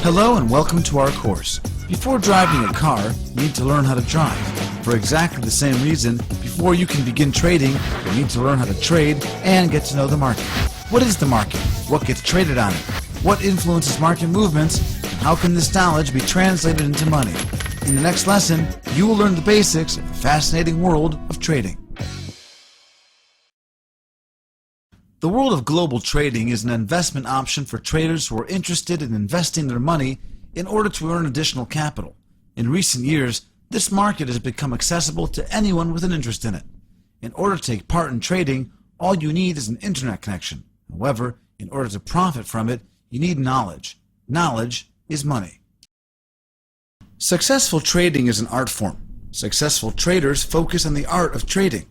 Hello and welcome to our course. Before driving a car, you need to learn how to drive. For exactly the same reason, before you can begin trading, you need to learn how to trade and get to know the market. What is the market? What gets traded on it? What influences market movements? And how can this knowledge be translated into money? In the next lesson, you will learn the basics of the fascinating world of trading. The world of global trading is an investment option for traders who are interested in investing their money in order to earn additional capital. In recent years, this market has become accessible to anyone with an interest in it. In order to take part in trading, all you need is an internet connection. However, in order to profit from it, you need knowledge. Knowledge is money. Successful trading is an art form. Successful traders focus on the art of trading.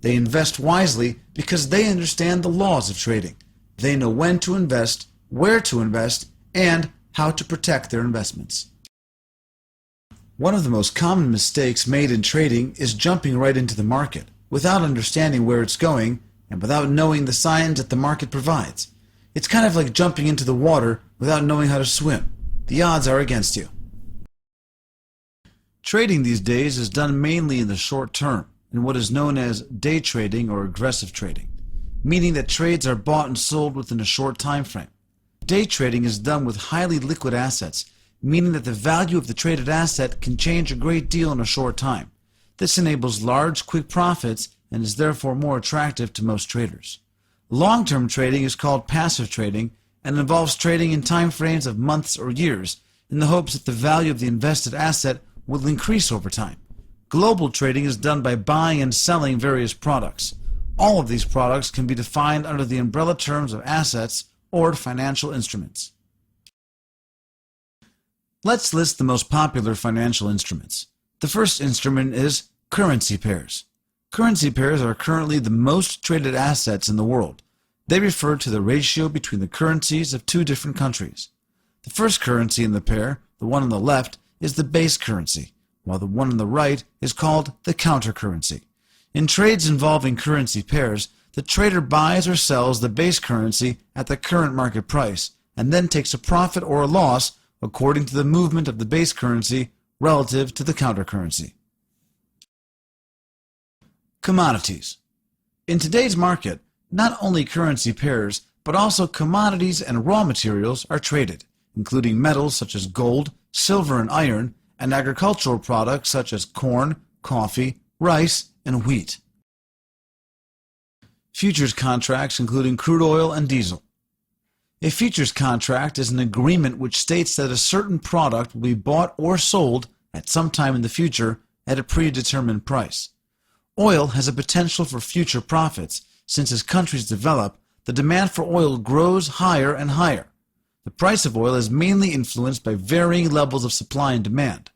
They invest wisely because they understand the laws of trading. They know when to invest, where to invest, and how to protect their investments. One of the most common mistakes made in trading is jumping right into the market without understanding where it's going and without knowing the signs that the market provides. It's kind of like jumping into the water without knowing how to swim. The odds are against you. Trading these days is done mainly in the short term, in what is known as day trading or aggressive trading, meaning that trades are bought and sold within a short time frame. Day trading is done with highly liquid assets, meaning that the value of the traded asset can change a great deal in a short time. This enables large, quick profits and is therefore more attractive to most traders. Long-term trading is called passive trading and involves trading in time frames of months or years in the hopes that the value of the invested asset will increase over time. Global trading is done by buying and selling various products. All of these products can be defined under the umbrella terms of assets or financial instruments. Let's list the most popular financial instruments. The first instrument is currency pairs. Currency pairs are currently the most traded assets in the world. They refer to the ratio between the currencies of two different countries. The first currency in the pair, the one on the left, is the base currency, while the one on the right is called the counter currency. In trades involving currency pairs, the trader buys or sells the base currency at the current market price and then takes a profit or a loss according to the movement of the base currency relative to the counter currency. Commodities. In today's market, not only currency pairs, but also commodities and raw materials are traded, including metals such as gold, silver, and iron, and agricultural products such as corn, coffee, rice, and wheat. Futures contracts including crude oil and diesel. A futures contract is an agreement which states that a certain product will be bought or sold at some time in the future at a predetermined price. Oil has a potential for future profits since as countries develop, the demand for oil grows higher and higher. The price of oil is mainly influenced by varying levels of supply and demand.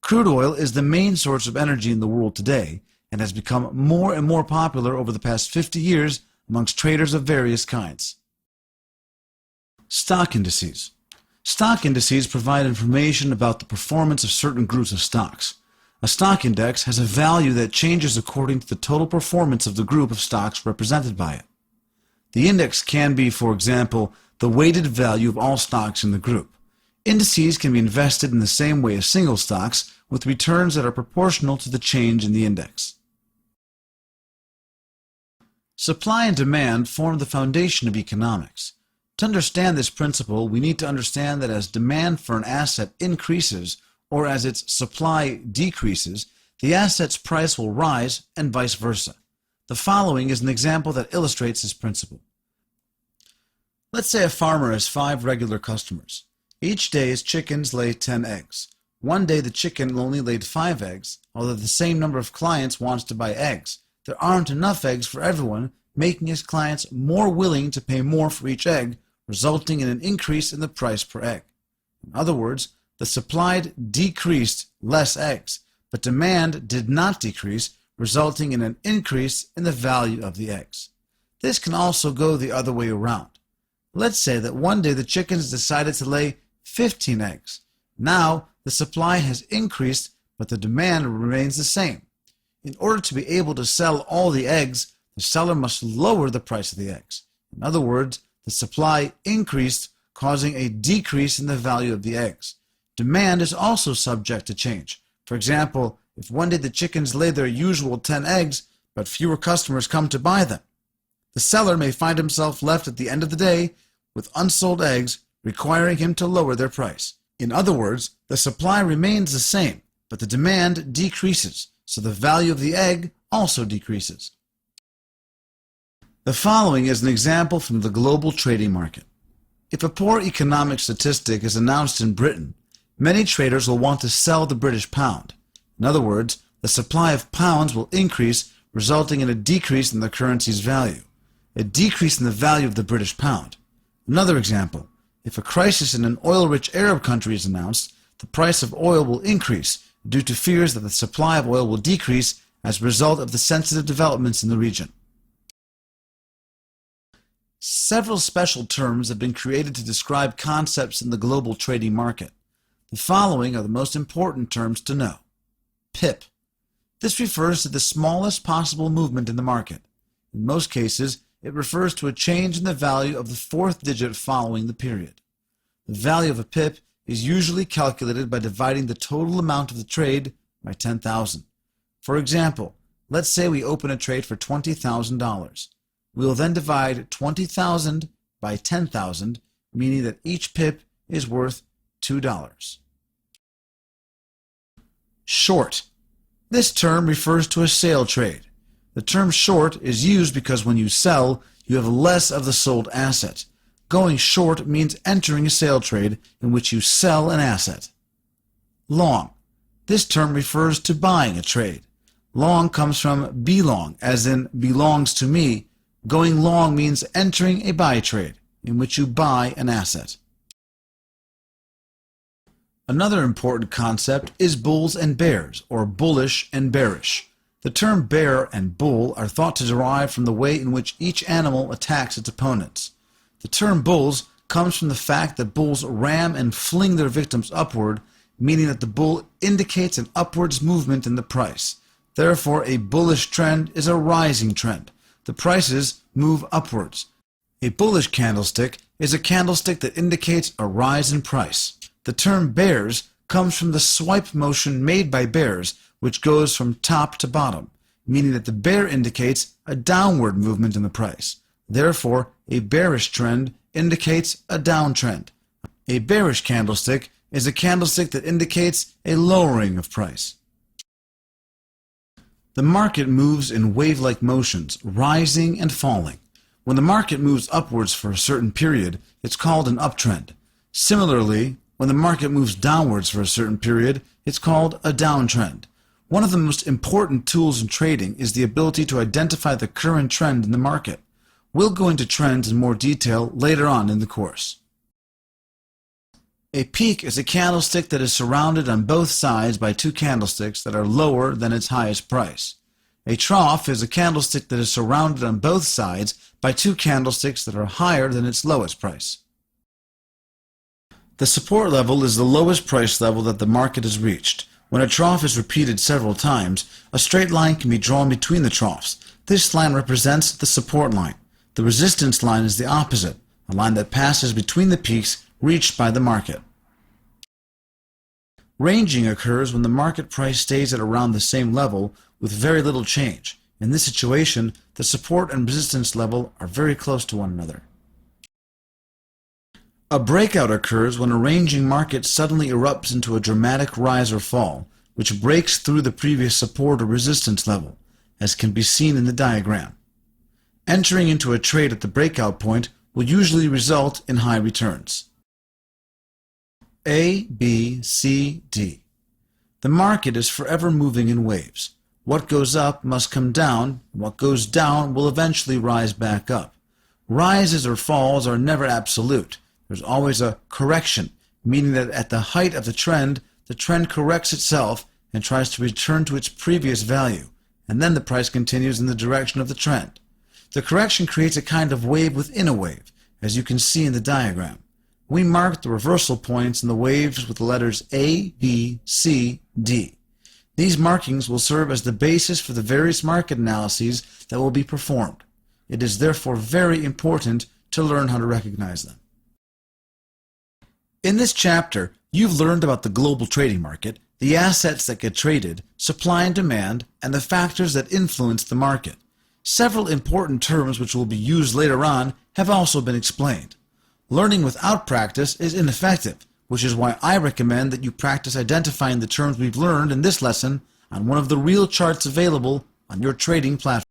Crude oil is the main source of energy in the world today and has become more and more popular over the past 50 years amongst traders of various kinds. Stock indices. Stock indices provide information about the performance of certain groups of stocks. A stock index has a value that changes according to the total performance of the group of stocks represented by it. The index can be, for example, the weighted value of all stocks in the group. Indices can be invested in the same way as single stocks, with returns that are proportional to the change in the index. Supply and demand form the foundation of economics. To understand this principle, we need to understand that as demand for an asset increases, or as its supply decreases, the asset's price will rise and vice versa. The following is an example that illustrates this principle. Let's say a farmer has 5 regular customers. Each day his chickens lay 10 eggs. One day the chicken only laid 5 eggs, although the same number of clients wants to buy eggs. There aren't enough eggs for everyone, making his clients more willing to pay more for each egg, resulting in an increase in the price per egg. In other words, the supply decreased less eggs, but demand did not decrease, resulting in an increase in the value of the eggs. This can also go the other way around. Let's say that one day the chickens decided to lay 15 eggs. Now the supply has increased, but the demand remains the same. In order to be able to sell all the eggs, the seller must lower the price of the eggs. In other words, the supply increased, causing a decrease in the value of the eggs. Demand is also subject to change. For example, if one day the chickens lay their usual 10 eggs, but fewer customers come to buy them, the seller may find himself left at the end of the day with unsold eggs, requiring him to lower their price. In other words, the supply remains the same, but the demand decreases, so the value of the egg also decreases. The following is an example from the global trading market. If a poor economic statistic is announced in Britain, many traders will want to sell the British pound. In other words, the supply of pounds will increase, resulting in a decrease in the currency's value, a decrease in the value of the British pound. Another example, if a crisis in an oil-rich Arab country is announced, the price of oil will increase due to fears that the supply of oil will decrease as a result of the sensitive developments in the region. Several special terms have been created to describe concepts in the global trading market. The following are the most important terms to know. PIP. This refers to the smallest possible movement in the market. In most cases, it refers to a change in the value of the fourth digit following the period. The value of a pip is usually calculated by dividing the total amount of the trade by 10,000. For example, let's say we open a trade for $20,000. We will then divide 20,000 by 10,000, meaning that each pip is worth $2. Short. This term refers to a sale trade. The term short is used because when you sell, you have less of the sold asset. Going short means entering a sale trade in which you sell an asset. Long. This term refers to buying a trade. Long comes from belong, as in belongs to me. Going long means entering a buy trade in which you buy an asset. Another important concept is bulls and bears, or bullish and bearish. The term bear and bull are thought to derive from the way in which each animal attacks its opponents. The term bulls comes from the fact that bulls ram and fling their victims upward, meaning that the bull indicates an upwards movement in the price. Therefore, a bullish trend is a rising trend. The prices move upwards. A bullish candlestick is a candlestick that indicates a rise in price. The term bears comes from the swipe motion made by bears, which goes from top to bottom, meaning that the bear indicates a downward movement in the price. Therefore, a bearish trend indicates a downtrend. A bearish candlestick is a candlestick that indicates a lowering of price. The market moves in wave-like motions, rising and falling. When the market moves upwards for a certain period, it's called an uptrend. Similarly, when the market moves downwards for a certain period, it's called a downtrend. One of the most important tools in trading is the ability to identify the current trend in the market. We'll go into trends in more detail later on in the course. A peak is a candlestick that is surrounded on both sides by two candlesticks that are lower than its highest price. A trough is a candlestick that is surrounded on both sides by two candlesticks that are higher than its lowest price. The support level is the lowest price level that the market has reached. When a trough is repeated several times, a straight line can be drawn between the troughs. This line represents the support line. The resistance line is the opposite, a line that passes between the peaks reached by the market. Ranging occurs when the market price stays at around the same level with very little change. In this situation, the support and resistance level are very close to one another. A breakout occurs when a ranging market suddenly erupts into a dramatic rise or fall, which breaks through the previous support or resistance level, as can be seen in the diagram. Entering into a trade at the breakout point will usually result in high returns. A, B, C, D. The market is forever moving in waves. What goes up must come down, and what goes down will eventually rise back up. Rises or falls are never absolute. There's always a correction, meaning that at the height of the trend corrects itself and tries to return to its previous value, and then the price continues in the direction of the trend. The correction creates a kind of wave within a wave, as you can see in the diagram. We mark the reversal points in the waves with the letters A, B, C, D. These markings will serve as the basis for the various market analyses that will be performed. It is therefore very important to learn how to recognize them. In this chapter, you've learned about the global trading market, the assets that get traded, supply and demand, and the factors that influence the market. Several important terms which will be used later on have also been explained. Learning without practice is ineffective, which is why I recommend that you practice identifying the terms we've learned in this lesson on one of the real charts available on your trading platform.